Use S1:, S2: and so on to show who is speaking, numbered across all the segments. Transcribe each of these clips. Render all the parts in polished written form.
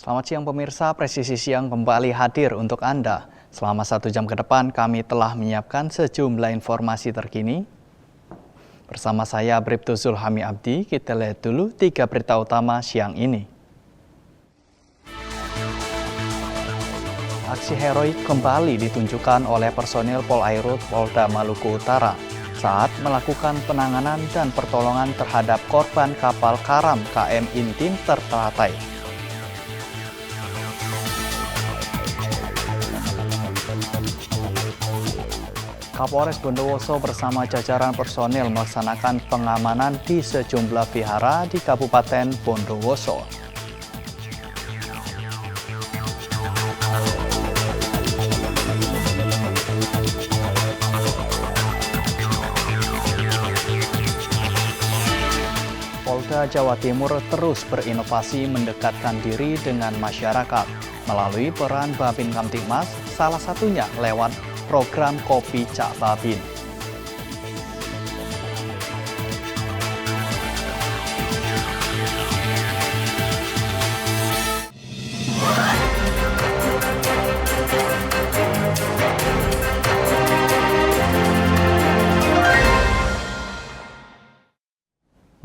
S1: Selamat siang pemirsa, Presisi Siang kembali hadir untuk Anda. Selama 1 jam ke depan kami telah menyiapkan sejumlah informasi terkini. Bersama saya Bribtu Zulhami Abdi, kita lihat dulu 3 berita utama siang ini. Aksi heroik kembali ditunjukkan oleh personil Polairut Polda Maluku Utara saat melakukan penanganan dan pertolongan terhadap korban kapal karam KM Intim Teratai. Kapolres Bondowoso bersama jajaran personil melaksanakan pengamanan di sejumlah vihara di Kabupaten Bondowoso. Polda Jawa Timur terus berinovasi mendekatkan diri dengan masyarakat melalui peran Babin Kamtibmas, salah satunya lewat program Kopi Cak Babin.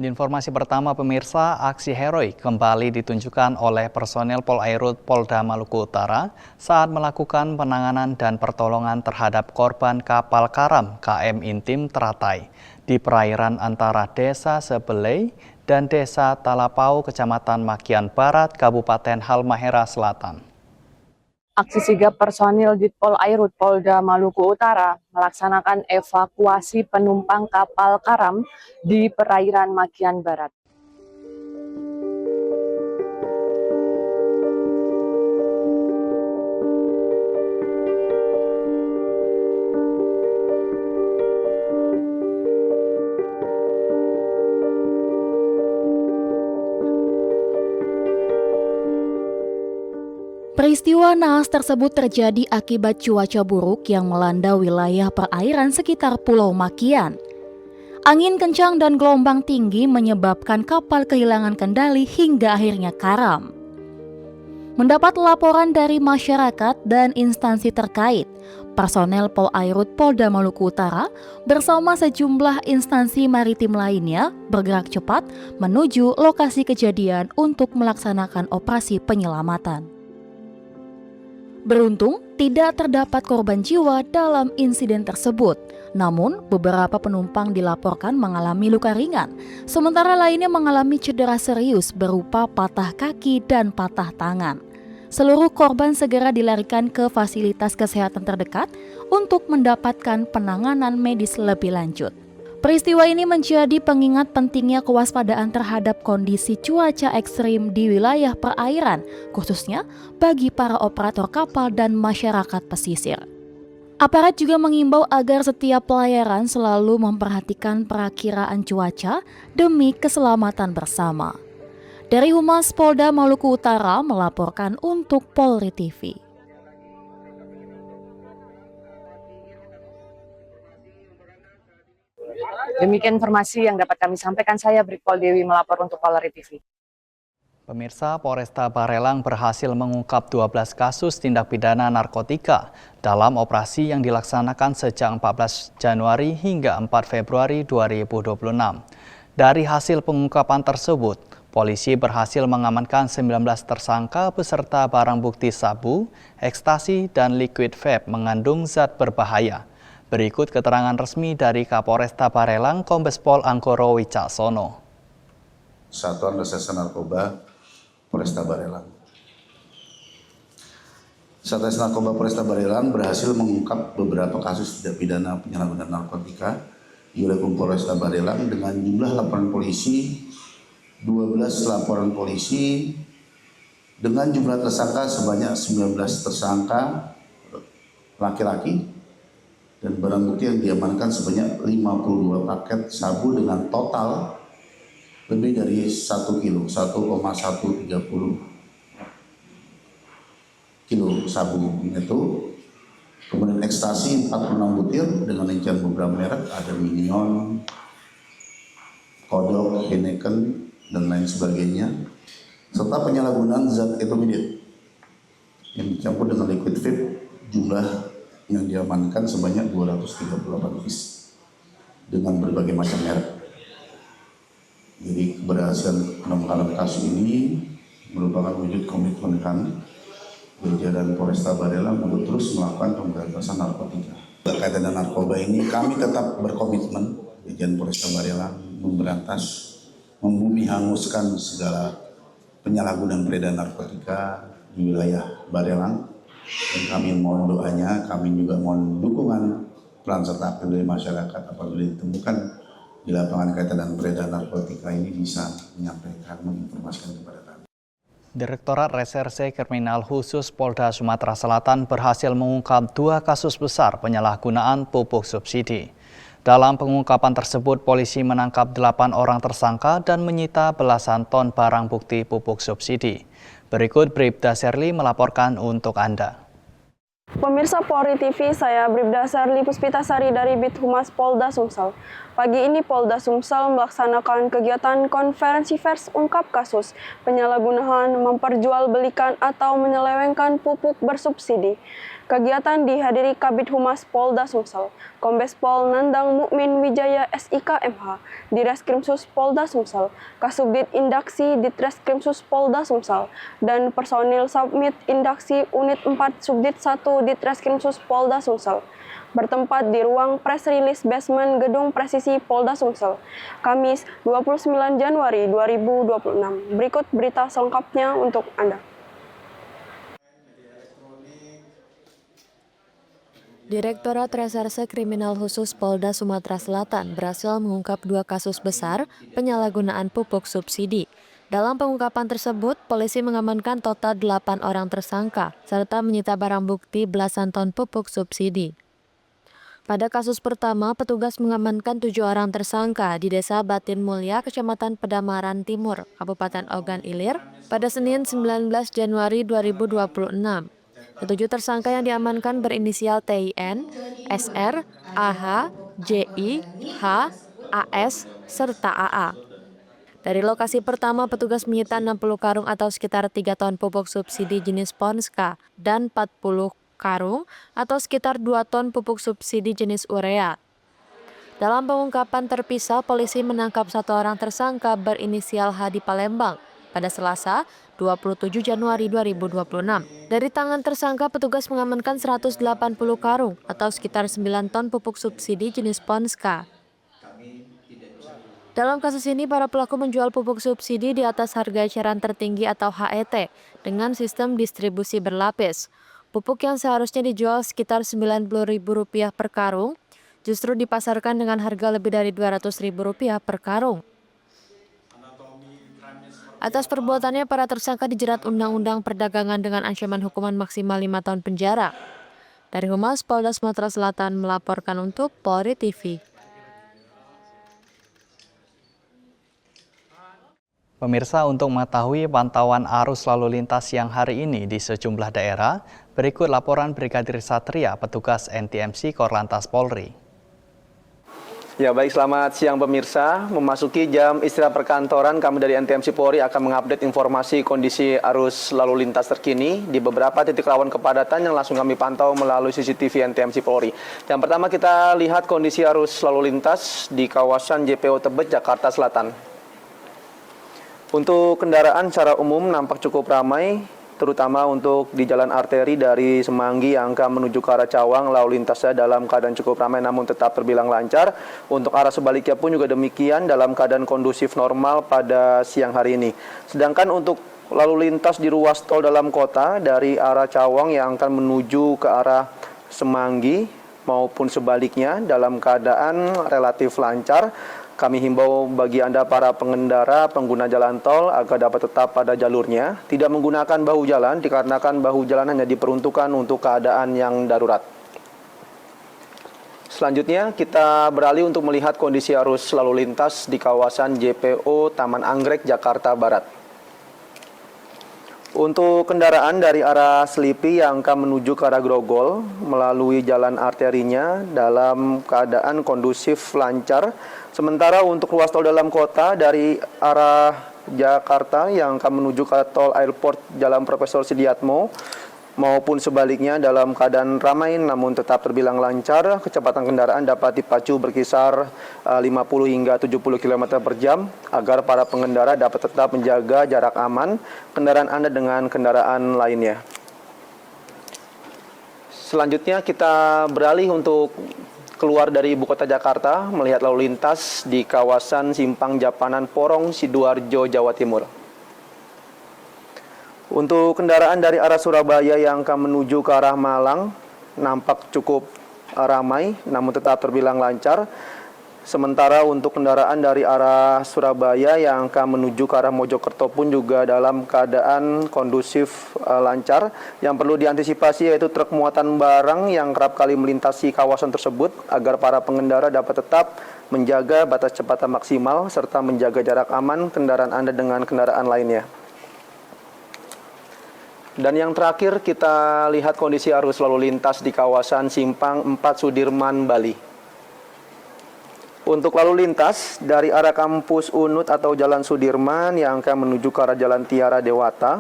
S1: Di informasi pertama pemirsa, aksi heroik kembali ditunjukkan oleh personel Polairut Polda Maluku Utara saat melakukan penanganan dan pertolongan terhadap korban kapal karam KM Intim Teratai di perairan antara Desa Sebelei dan Desa Talapau, Kecamatan Makian Barat, Kabupaten Halmahera Selatan.
S2: Aksi sigap personil Ditpol Airut Polda Maluku Utara melaksanakan evakuasi penumpang kapal karam di perairan Makian Barat.
S3: Peristiwa naas tersebut terjadi akibat cuaca buruk yang melanda wilayah perairan sekitar Pulau Makian. Angin kencang dan gelombang tinggi menyebabkan kapal kehilangan kendali hingga akhirnya karam. Mendapat laporan dari masyarakat dan instansi terkait, personel Polairut Polda Maluku Utara bersama sejumlah instansi maritim lainnya bergerak cepat menuju lokasi kejadian untuk melaksanakan operasi penyelamatan. Beruntung, tidak terdapat korban jiwa dalam insiden tersebut. Namun, beberapa penumpang dilaporkan mengalami luka ringan, sementara lainnya mengalami cedera serius berupa patah kaki dan patah tangan. Seluruh korban segera dilarikan ke fasilitas kesehatan terdekat untuk mendapatkan penanganan medis lebih lanjut. Peristiwa ini menjadi pengingat pentingnya kewaspadaan terhadap kondisi cuaca ekstrim di wilayah perairan, khususnya bagi para operator kapal dan masyarakat pesisir. Aparat juga mengimbau agar setiap pelayaran selalu memperhatikan perakiraan cuaca demi keselamatan bersama. Dari Humas Polda Maluku Utara melaporkan untuk Polri TV.
S2: Demikian informasi yang dapat kami sampaikan, saya Brigpol Dewi melapor untuk Polri TV.
S1: Pemirsa, Polresta Barelang berhasil mengungkap 12 kasus tindak pidana narkotika dalam operasi yang dilaksanakan sejak 14 Januari hingga 4 Februari 2026. Dari hasil pengungkapan tersebut, polisi berhasil mengamankan 19 tersangka beserta barang bukti sabu, ekstasi, dan liquid vape mengandung zat berbahaya. Berikut keterangan resmi dari Kapolresta Barelang, Kombes Pol Angkoro Wicaksono.
S4: Satuan Reserse Narkoba Polresta Barelang. Satres Narkoba Polresta Barelang berhasil mengungkap beberapa kasus tindak pidana penyalahgunaan narkotika di wilayah Polresta Barelang dengan jumlah laporan polisi 12 laporan polisi dengan jumlah tersangka sebanyak 19 tersangka laki-laki dan barang bukti yang diamankan sebanyak 52 paket sabu dengan total lebih dari 1 kilo, 1,130 kilo sabu itu. Kemudian ekstasi 46 butir dengan rincian beberapa merek, ada Minion, Kodok, Heineken, dan lain sebagainya. serta penyalahgunaan zat etomidat yang dicampur dengan liquid vape, jumlah yang diamankan sebanyak 238 piece dengan berbagai macam merek. Jadi keberhasilan penangkapan kasus ini merupakan wujud komitmen kami jajaran Polresta Barelang untuk terus melakukan pemberantasan narkotika. Berkaitan dengan narkoba ini, kami tetap berkomitmen jajaran Polresta Barelang memberantas, membumi hanguskan segala penyalahgunaan beredar narkotika di wilayah Barelang. Dan kami mohon doanya, kami juga mohon dukungan peran serta aktif dari masyarakat apabila ditemukan di lapangan kaitan dengan beredar narkotika ini bisa menyampaikan, menginformasikan kepada kami.
S1: Direktorat Reserse Kriminal Khusus Polda Sumatera Selatan berhasil mengungkap 2 kasus besar penyalahgunaan pupuk subsidi. Dalam pengungkapan tersebut, polisi menangkap 8 orang tersangka dan menyita belasan ton barang bukti pupuk subsidi. Berikut Bribda Serli melaporkan untuk Anda.
S5: Pemirsa Polri TV, saya Bribda Serli Puspitasari dari Bit Humas Polda Sumsel. Pagi ini Polda Sumsel melaksanakan kegiatan konferensi pers ungkap kasus penyalahgunaan memperjualbelikan atau menyelewengkan pupuk bersubsidi. Kegiatan dihadiri Kabid Humas Polda Sumsel, Kombes Pol Nandang Mukmin Wijaya SIK MH, Direskrimsus Polda Sumsel, Kasubdit Indaksi Ditreskrimsus Polda Sumsel, dan personil Submit Indaksi Unit 4 Subdit 1 Ditreskrimsus Polda Sumsel, bertempat di ruang press release basement Gedung Presisi Polda Sumsel, Kamis 29 Januari 2026. Berikut berita selengkapnya untuk Anda.
S3: Direktorat Reserse Kriminal Khusus Polda Sumatera Selatan berhasil mengungkap 2 kasus besar penyalahgunaan pupuk subsidi. Dalam pengungkapan tersebut, polisi mengamankan total 8 orang tersangka, serta menyita barang bukti belasan ton pupuk subsidi. Pada kasus pertama, petugas mengamankan 7 orang tersangka di Desa Batin Mulya, Kecamatan Pedamaran Timur, Kabupaten Ogan Ilir, pada Senin 19 Januari 2026. Ketujuh tersangka yang diamankan berinisial TIN, SR, AH, JI, H, AS, serta AA. Dari lokasi pertama, petugas menyita 60 karung atau sekitar 3 ton pupuk subsidi jenis Ponska dan 40 karung atau sekitar 2 ton pupuk subsidi jenis urea. Dalam pengungkapan terpisah, polisi menangkap 1 orang tersangka berinisial H di Palembang pada Selasa 27 Januari 2026. Dari tangan tersangka, petugas mengamankan 180 karung atau sekitar 9 ton pupuk subsidi jenis Ponska. Dalam kasus ini, para pelaku menjual pupuk subsidi di atas harga eceran tertinggi atau HET dengan sistem distribusi berlapis. Pupuk yang seharusnya dijual sekitar Rp90.000 per karung, justru dipasarkan dengan harga lebih dari Rp200.000 per karung. Atas perbuatannya, para tersangka dijerat Undang-Undang Perdagangan dengan ancaman hukuman maksimal 5 tahun penjara. Dari Humas Polda Sumatera Selatan melaporkan untuk Polri TV.
S1: Pemirsa, untuk mengetahui pantauan arus lalu lintas siang hari ini di sejumlah daerah, berikut laporan Brigadir Satria, petugas NTMC Korlantas Polri.
S6: Ya baik, selamat siang pemirsa. Memasuki jam istirahat perkantoran, kami dari NTMC Polri akan mengupdate informasi kondisi arus lalu lintas terkini di beberapa titik rawan kepadatan yang langsung kami pantau melalui CCTV NTMC Polri. Yang pertama kita lihat kondisi arus lalu lintas di kawasan JPO Tebet, Jakarta Selatan. Untuk kendaraan secara umum nampak cukup ramai, terutama untuk di jalan arteri dari Semanggi yang akan menuju ke arah Cawang, lalu lintasnya dalam keadaan cukup ramai namun tetap terbilang lancar. Untuk arah sebaliknya pun juga demikian, dalam keadaan kondusif normal pada siang hari ini. Sedangkan untuk lalu lintas di ruas tol dalam kota dari arah Cawang yang akan menuju ke arah Semanggi maupun sebaliknya dalam keadaan relatif lancar. Kami himbau bagi Anda para pengendara, pengguna jalan tol agar dapat tetap pada jalurnya, tidak menggunakan bahu jalan dikarenakan bahu jalan hanya diperuntukkan untuk keadaan yang darurat. Selanjutnya kita beralih untuk melihat kondisi arus lalu lintas di kawasan JPO Taman Anggrek, Jakarta Barat. Untuk kendaraan dari arah Selipi yang akan menuju ke arah Grogol melalui jalan arterinya dalam keadaan kondusif lancar. Sementara untuk ruas tol dalam kota dari arah Jakarta yang akan menuju ke tol Airport Jalan Profesor Sidiatmo maupun sebaliknya dalam keadaan ramai namun tetap terbilang lancar. Kecepatan kendaraan dapat dipacu berkisar 50 hingga 70 km per jam agar para pengendara dapat tetap menjaga jarak aman kendaraan Anda dengan kendaraan lainnya. Selanjutnya kita beralih untuk keluar dari ibu kota Jakarta melihat lalu lintas di kawasan Simpang Japanan Porong, Sidoarjo, Jawa Timur. Untuk kendaraan dari arah Surabaya yang akan menuju ke arah Malang nampak cukup ramai namun tetap terbilang lancar. Sementara untuk kendaraan dari arah Surabaya yang akan menuju ke arah Mojokerto pun juga dalam keadaan kondusif lancar. Yang perlu diantisipasi yaitu truk muatan barang yang kerap kali melintasi kawasan tersebut agar para pengendara dapat tetap menjaga batas kecepatan maksimal serta menjaga jarak aman kendaraan Anda dengan kendaraan lainnya. Dan yang terakhir kita lihat kondisi arus lalu lintas di kawasan Simpang 4 Sudirman, Bali. Untuk lalu lintas dari arah kampus UNUD atau Jalan Sudirman yang akan menuju ke arah Jalan Tiara Dewata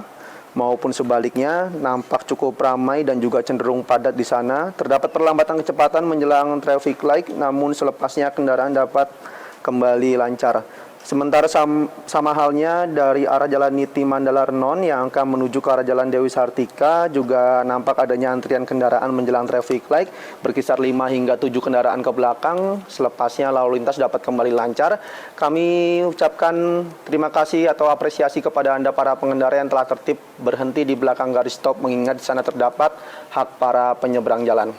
S6: maupun sebaliknya nampak cukup ramai dan juga cenderung padat di sana. Terdapat perlambatan kecepatan menjelang traffic light namun selepasnya kendaraan dapat kembali lancar. Sementara sama halnya dari arah Jalan Niti Mandala Renon yang akan menuju ke arah Jalan Dewi Sartika juga nampak adanya antrian kendaraan menjelang traffic light berkisar 5 hingga 7 kendaraan ke belakang. Selepasnya lalu lintas dapat kembali lancar. Kami ucapkan terima kasih atau apresiasi kepada Anda para pengendara yang telah tertib berhenti di belakang garis stop mengingat di sana terdapat hak para penyeberang jalan.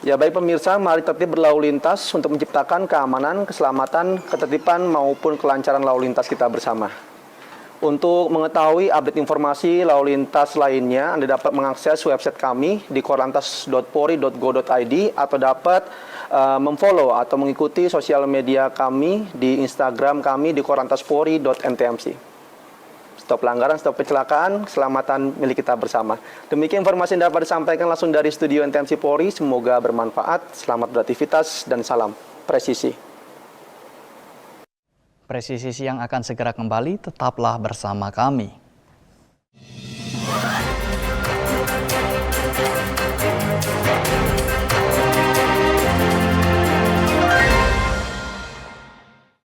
S6: Ya baik pemirsa, mari tertib berlalu lintas untuk menciptakan keamanan, keselamatan, ketertiban maupun kelancaran lalu lintas kita bersama. Untuk mengetahui update informasi lalu lintas lainnya, Anda dapat mengakses website kami di korlantas.polri.go.id atau dapat memfollow atau mengikuti sosial media kami di Instagram kami di korlantaspolri.ntmc. Stop pelanggaran, stop kecelakaan, keselamatan milik kita bersama. Demikian informasi yang dapat disampaikan langsung dari studio NTMC Polri. Semoga bermanfaat, selamat beraktivitas, dan salam presisi.
S1: Presisi Siang akan segera kembali, tetaplah bersama kami.